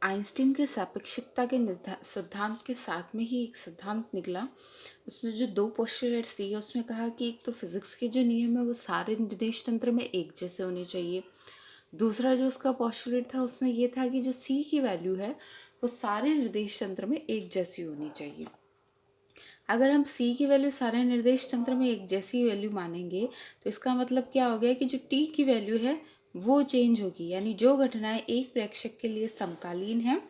Einstein के सापेक्षिकता के सिद्धांत के साथ में ही एक सिद्धांत निकला। उसने जो दो पोस्टुलेट्स दिए उसमें कहा कि एक तो फिजिक्स के जो नियम है वो सारे निर्देश तंत्र में एक जैसे होने चाहिए। दूसरा जो उसका पोस्टुलेट था उसमें ये था कि जो सी की वैल्यू है वो सारे निर्देश तंत्र में एक जैसी होनी चाहिए। अगर हम सी की वैल्यू सारे निर्देश तंत्र में एक जैसी वैल्यू मानेंगे तो इसका मतलब क्या हो गया कि जो टी की वैल्यू है वो चेंज होगी, यानी जो घटनाएं एक प्रेक्षक के लिए समकालीन हैं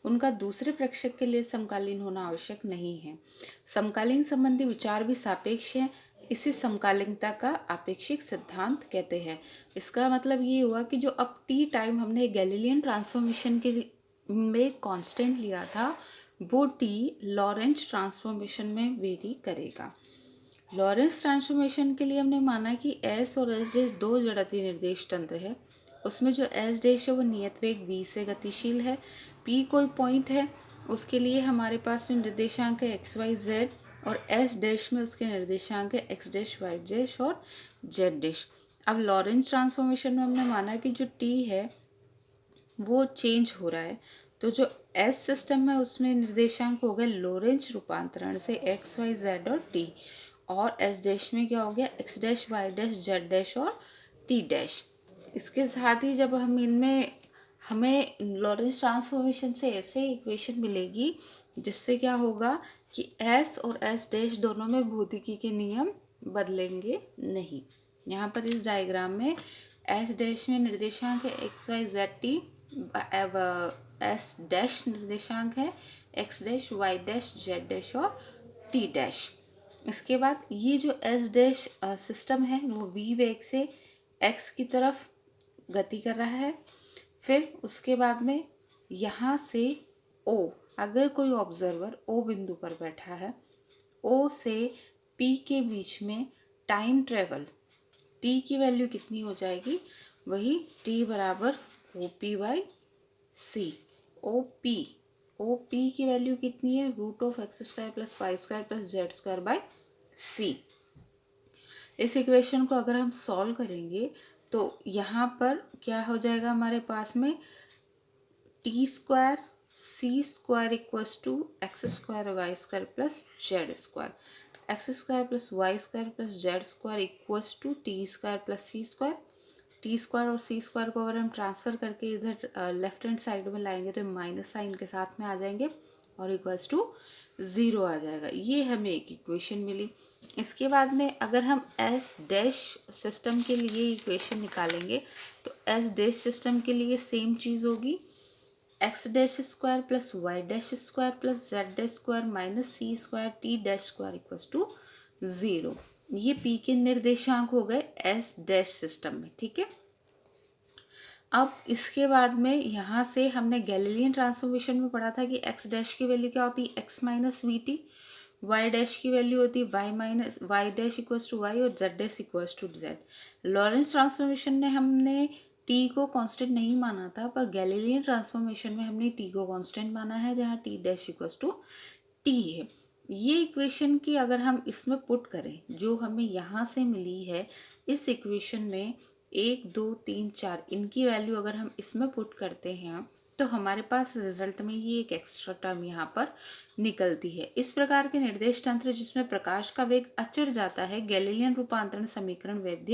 उनका दूसरे प्रेक्षक के लिए समकालीन होना आवश्यक नहीं है। समकालीन संबंधी विचार भी सापेक्ष है, इसी समकालीनता का आपेक्षिक सिद्धांत कहते हैं। इसका मतलब ये हुआ कि जो अब टी टाइम हमने गैलीलियन ट्रांसफॉर्मेशन के में कांस्टेंट लिया था वो टी लॉरेंज ट्रांसफॉर्मेशन में वेरी करेगा। लॉरेंस ट्रांसफॉर्मेशन के लिए हमने माना कि एस और एस डैश दो जड़त्वीय निर्देश तंत्र है। उसमें जो एस डैश है वो नियत वेग v से गतिशील है। पी कोई पॉइंट है, उसके लिए हमारे पास में निर्देशांक है एक्स वाई जेड, और एस डैश में उसके निर्देशांक है एक्स डैश वाई डैश और जेड डैश। अब लॉरेंस ट्रांसफॉर्मेशन में हमने माना कि जो टी है वो चेंज हो रहा है, तो जो एस सिस्टम है उसमें निर्देशांक हो गए लोरेंज रूपांतरण से एक्स वाई जेड और टी, और एस डैश में क्या हो गया x dash y dash z dash और टी डैश। इसके साथ ही जब हम इनमें हमें लॉरेंस ट्रांसफॉर्मेशन से ऐसे इक्वेशन मिलेगी जिससे क्या होगा कि एस और एस डैश दोनों में भौतिकी के नियम बदलेंगे नहीं। यहाँ पर इस डायग्राम में एस डैश में निर्देशांक है x y z t, S dash निर्देशांक है x dash y dash z dash और टी डैश। इसके बाद ये जो एस डैश सिस्टम है वो वी वेग से एक्स की तरफ गति कर रहा है। फिर उसके बाद में यहाँ से ओ, अगर कोई ऑब्जर्वर ओ बिंदु पर बैठा है, ओ से पी के बीच में टाइम ट्रेवल टी की वैल्यू कितनी हो जाएगी, वही टी बराबर O P by C. O P की वैल्यू कितनी है, root of X square plus Y square plus Z square by C. इस इक्वेशन को अगर हम सॉल्व करेंगे तो यहाँ पर क्या हो जाएगा हमारे पास में t square c square equals to x square y square plus Z square, x square plus Y square plus Z square equals to t square plus c square. T square और सी स्क्वायर को अगर हम transfer करके इधर left hand side में लाएंगे तो minus sign के साथ में आ जाएंगे और इक्वल्स टू ज़ीरो आ जाएगा। ये हमें एक इक्वेशन मिली। इसके बाद में अगर हम एस डैश सिस्टम के लिए इक्वेशन निकालेंगे तो एस डैश सिस्टम के लिए सेम चीज़ होगी, x dash square plus y dash square plus z dash square minus c square t dash square equals to zero. ये पी के निर्देशांक हो गए एस डैश सिस्टम में, ठीक है। अब इसके बाद में यहाँ से हमने गैलीलियन ट्रांसफॉर्मेशन में पढ़ा था कि एक्स डैश की वैल्यू क्या होती है X minus we T, Y dash की वैल्यू होती है Y minus Y dash equals to Y और Z dash equals to Z. Lorentz transformation में हमने टी को कांस्टेंट नहीं माना था, पर गैलीलियन ट्रांसफॉर्मेशन में हमने टी को कांस्टेंट माना है जहाँ t dash equals to t है। ये इक्वेशन की अगर हम इसमें पुट करें जो हमें यहाँ से मिली है, इस इक्वेशन में एक दो तीन चार इनकी वैल्यू अगर हम इसमें पुट करते हैं तो हमारे पास रिजल्ट में ये एक एक्स्ट्रा टर्म यहाँ पर निकलती है। इस प्रकार के निर्देश तंत्र जिसमें प्रकाश का वेग अचर जाता है गैलीलियन रूपांतरण समीकरण वैध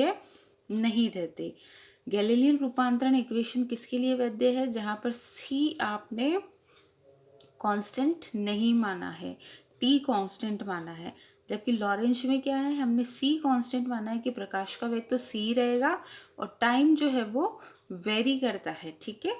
नहीं रहते। गैलीलियन रूपांतरण इक्वेशन किसके लिए वैध है, जहाँ पर सी आपने कांस्टेंट नहीं माना है, टी कांस्टेंट माना है। जबकि लॉरेंज में क्या है, हमने सी कांस्टेंट माना है कि प्रकाश का वेग तो सी रहेगा और टाइम जो है वो वेरी करता है, ठीक है।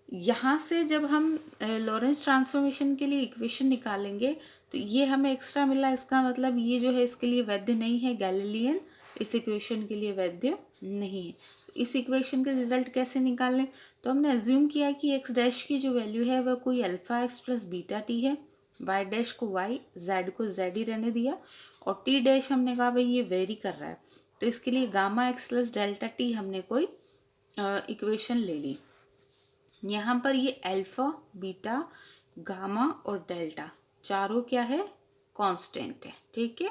यहाँ से जब हम लॉरेंस ट्रांसफॉर्मेशन के लिए इक्वेशन निकालेंगे तो ये हमें एक्स्ट्रा मिला, इसका मतलब ये जो है इसके लिए वैध नहीं है, गैलीलियन इस इक्वेशन के लिए वैध नहीं है। इस इक्वेशन के रिजल्ट कैसे निकालें, तो हमने अज्यूम किया कि एक्स डैश की जो वैल्यू है वह कोई alpha x plus beta T है, वाई डैश को वाई, जेड को जेड ही रहने दिया, और टी डैश हमने कहा भाई ये वेरी कर रहा है तो इसके लिए gamma x plus delta T हमने कोई इक्वेशन ले ली। यहाँ पर ये अल्फा बीटा गामा और डेल्टा चारों क्या है, कांस्टेंट है, ठीक है।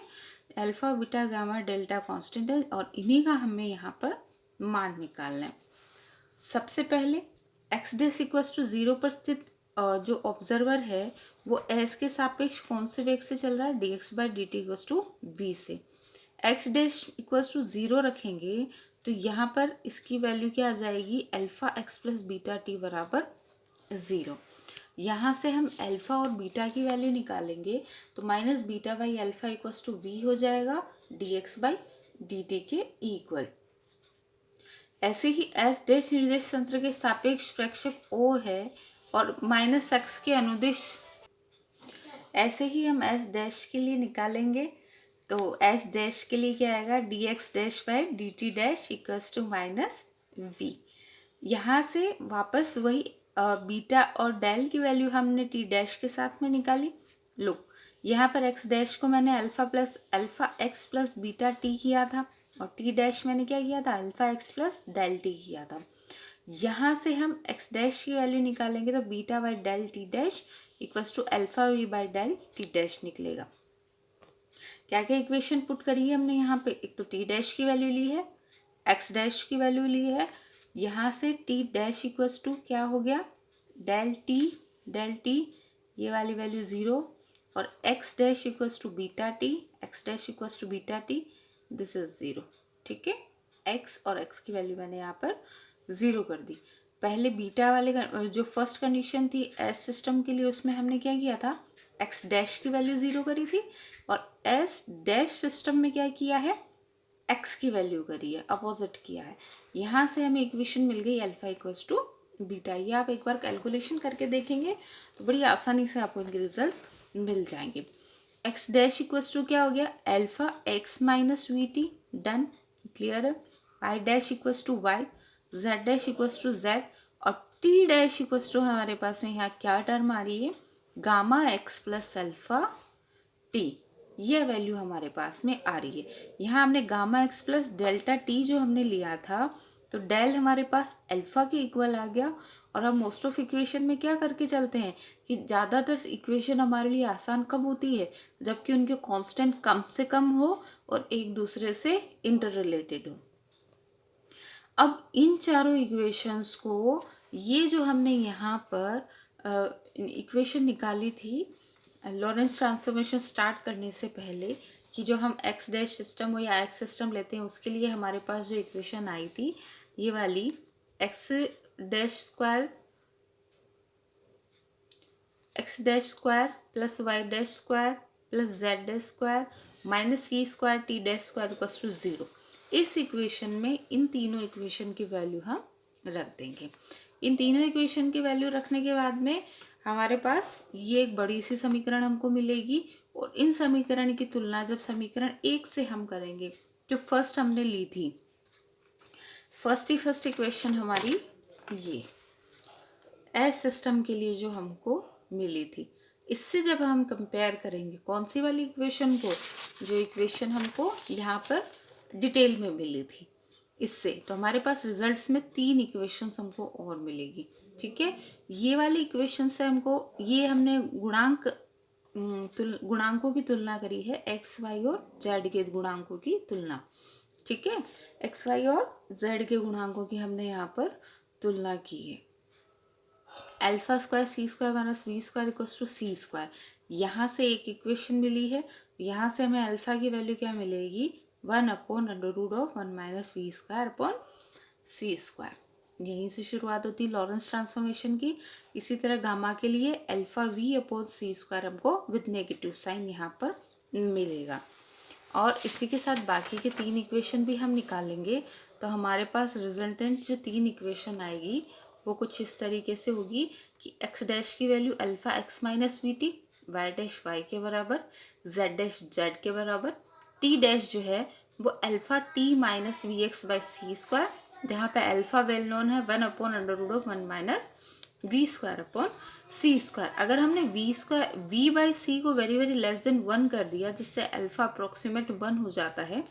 Alpha beta gamma delta constant है और इन्हीं का हमें यहाँ पर मान निकालना है। सबसे पहले एक्स डैश इक्वल्स टू 0 पर स्थित जो ऑब्जर्वर है वो एस के सापेक्ष कौन से वेग से चल रहा है, d x by d t equals to v से। X dash equals to zero रखेंगे तो यहाँ पर इसकी वैल्यू क्या आ जाएगी, alpha x plus beta t बराबर ज़ीरो। यहाँ से हम अल्फा और बीटा की वैल्यू निकालेंगे तो minus beta by alpha equals to v हो जाएगा d x by d t के इक्वल। ऐसे ही एस डैश निर्देश तंत्र के सापेक्ष प्रेक्षक ओ है और माइनस एक्स के अनुदिश, ऐसे ही हम एस डैश के लिए निकालेंगे तो एस डैश के लिए क्या आएगा, d x dash by d t dash equals to minus v. यहाँ से वापस वही बीटा और डेल की वैल्यू हमने टी डैश के साथ में निकाली। लो यहाँ पर एक्स डैश को मैंने alpha x plus beta t किया था और टी डैश मैंने क्या किया था, alpha x plus del t किया था। यहाँ से हम एक्स डैश की वैल्यू निकालेंगे तो beta by del t dash equals to alpha v by del t dash निकलेगा। क्या क्या इक्वेशन पुट करी है हमने यहाँ पे, एक तो टी डैश की वैल्यू ली है, एक्स डैश की वैल्यू ली है, यहाँ से टी डैश इक्वल्स टू क्या हो गया, डेल टी ये वाली वैल्यू ज़ीरो और x dash equals to beta t, x dash equals to beta t, this is zero. ठीक है, एक्स और एक्स की वैल्यू मैंने यहाँ पर ज़ीरो कर दी। पहले बीटा वाले जो फर्स्ट कंडीशन थी एस सिस्टम के लिए उसमें हमने क्या किया था, एक्स डैश की वैल्यू ज़ीरो करी थी और एस डैश सिस्टम में क्या किया है, एक्स की वैल्यू करी है, अपोजिट किया है। यहाँ से हमें इक्वेशन मिल गई अल्फा इक्वल्स टू बीटा। ये आप एक बार कैलकुलेशन करके देखेंगे तो बड़ी आसानी से आपको इनके रिजल्ट्स मिल जाएंगे। एक्स डैश इक्वल्स टू क्या हो गया, alpha x minus we t, done, clear है। Y dash equals to y, z dash equals to z और टी डैश इक्वल्स टू हमारे पास में यहाँ क्या टर्म आ रही है, gamma x plus alpha t, ये वैल्यू हमारे पास में आ रही है। यहाँ हमने gamma x plus delta t जो हमने लिया था तो डेल हमारे पास अल्फा के इक्वल आ गया। और हम मोस्ट ऑफ इक्वेशन में क्या करके चलते हैं कि ज़्यादातर इक्वेशन हमारे लिए आसान कब होती है, जबकि उनके कांस्टेंट कम से कम हो और एक दूसरे से इंटर रिलेटेड हो। अब इन चारों इक्वेशंस को, ये जो हमने यहाँ पर इक्वेशन निकाली थी लॉरेंस ट्रांसफॉर्मेशन स्टार्ट करने से पहले, कि जो हम एक्स डैश सिस्टम हो या एक्स सिस्टम लेते हैं उसके लिए हमारे पास जो इक्वेशन आई थी ये वाली, x dash square plus y dash square plus z dash square minus c square t dash square equals to zero. इस इक्वेशन में इन तीनों इक्वेशन की वैल्यू हम रख देंगे। इन तीनों इक्वेशन की वैल्यू रखने के बाद में हमारे पास ये एक बड़ी सी समीकरण हमको मिलेगी और इन समीकरण की तुलना जब समीकरण एक से हम करेंगे, जो फर्स्ट हमने ली थी, फर्स्ट इक्वेशन हमारी ये एस सिस्टम के लिए जो हमको मिली थी, इससे जब हम कंपेयर करेंगे कौन सी वाली इक्वेशन को, जो इक्वेशन हमको यहाँ पर डिटेल में मिली थी, इससे तो हमारे पास रिजल्ट्स में तीन इक्वेशंस हमको और मिलेगी। ठीक है, ये वाली इक्वेशन से हमको, ये हमने गुणांकों की तुलना करी है, एक्स वाई और जेड के गुणांकों की तुलना। ठीक है, एक्स वाई और जेड के गुणांकों की हमने यहाँ पर तुलना की है। Alpha square c square minus v square equals to c square, यहाँ से एक इक्वेशन मिली है। यहाँ से हमें अल्फा की वैल्यू क्या मिलेगी, 1/√1 minus v square upon c square. यहीं से शुरुआत होती है लॉरेंस ट्रांसफॉर्मेशन की। इसी तरह गामा के लिए alpha v upon c square हमको विद नेगेटिव साइन यहाँ पर मिलेगा। और इसी के साथ बाकी के तीन इक्वेशन भी हम निकालेंगे तो हमारे पास रिजल्टेंट जो तीन इक्वेशन आएगी वो कुछ इस तरीके से होगी कि एक्स डैश की value alpha x minus we T, Y dash y के बराबर, जेड डैश जेड के बराबर, टी डैश जो है वो alpha t minus v x by c square, जहाँ पे अल्फा वेल नोन है 1/√1 minus v square upon c square. अगर हमने वी बाई सी को वेरी वेरी लेस देन 1 कर दिया, जिससे अल्फा अप्रोक्सीमेट 1 हो जाता है,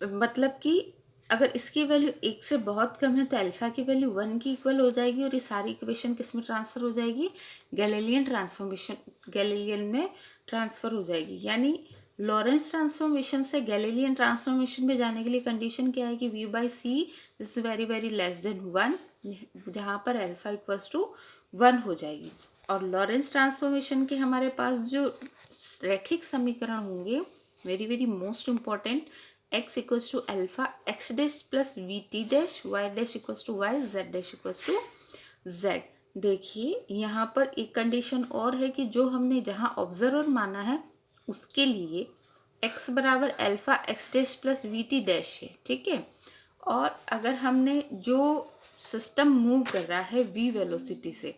मतलब कि अगर इसकी वैल्यू एक से बहुत कम है तो अल्फा की वैल्यू 1 की इक्वल हो जाएगी और ये सारी इक्वेशन किस में ट्रांसफर हो जाएगी, गैलीलियन में ट्रांसफर हो जाएगी। यानी लॉरेंस ट्रांसफॉर्मेशन से गैलीलियन ट्रांसफॉर्मेशन में जाने के लिए कंडीशन क्या है कि v by c is very very less than 1 जहाँ पर अल्फा इक्वल्स टू 1 हो जाएगी। और लॉरेंस ट्रांसफॉर्मेशन के हमारे पास जो रैखिक समीकरण होंगे, very very most important, x equals to alpha x dash plus v t dash, y dash equals to y, z dash equals to z. देखिए यहाँ पर एक कंडीशन और है कि जो हमने जहाँ ऑब्जर्वर माना है उसके लिए x बराबर alpha x dash plus v t dash है, ठीक है। और अगर हमने जो सिस्टम मूव कर रहा है v वेलोसिटी से,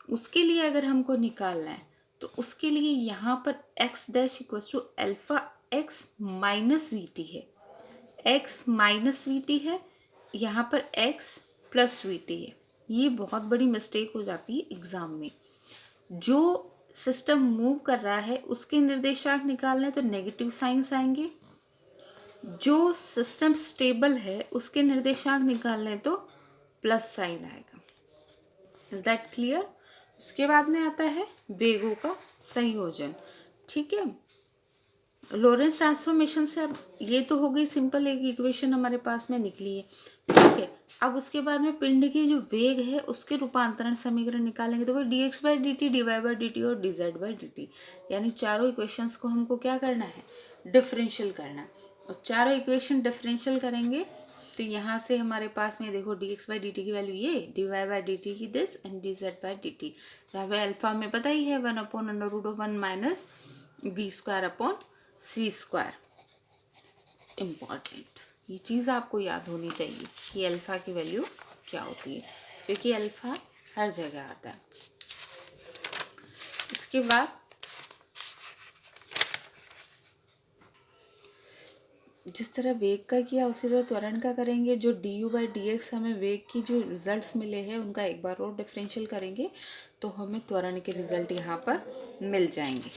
उसके लिए अगर हमको निकालना है तो उसके लिए यहाँ पर x dash equals to alpha x minus we t है, x माइनस वी टी है, यहाँ पर x प्लस वी टी है। ये बहुत बड़ी मिस्टेक हो जाती है एग्जाम में। जो सिस्टम मूव कर रहा है उसके निर्देशांक निकालने तो नेगेटिव साइंस आएंगे, जो सिस्टम स्टेबल है उसके निर्देशांक निकालने तो प्लस साइन आएगा। Is that clear? उसके बाद में आता है वेगों का संयोजन, ठीक है। लॉरेंस ट्रांसफॉर्मेशन से अब ये तो हो गई सिंपल, एक इक्वेशन हमारे पास में निकली है, ठीक है। अब उसके बाद में पिंड के जो वेग है उसके रूपांतरण समीकरण निकालेंगे, तो वो d x by d t, d y by d t और d z by d t, यानी चारों इक्वेशंस को हमको क्या करना है, डिफरेंशियल करना है। और चारों इक्वेशन डिफरेंशियल करेंगे तो यहाँ से हमारे पास में देखो d x by d t की वैल्यू ये, d y by d t की this and d z by d t. यहाँ पे अल्फा में पता ही है 1/√1 minus v square upon c square. Important, ये चीज़ आपको याद होनी चाहिए कि अल्फ़ा की वैल्यू क्या होती है, क्योंकि अल्फ़ा हर जगह आता है। इसके बाद जिस तरह वेग का किया उसी तरह त्वरण का करेंगे। जो D you by D x हमें वेग की जो रिजल्ट्स मिले हैं उनका एक बार और डिफरेंशियल करेंगे तो हमें त्वरण के रिजल्ट यहाँ पर मिल जाएंगे।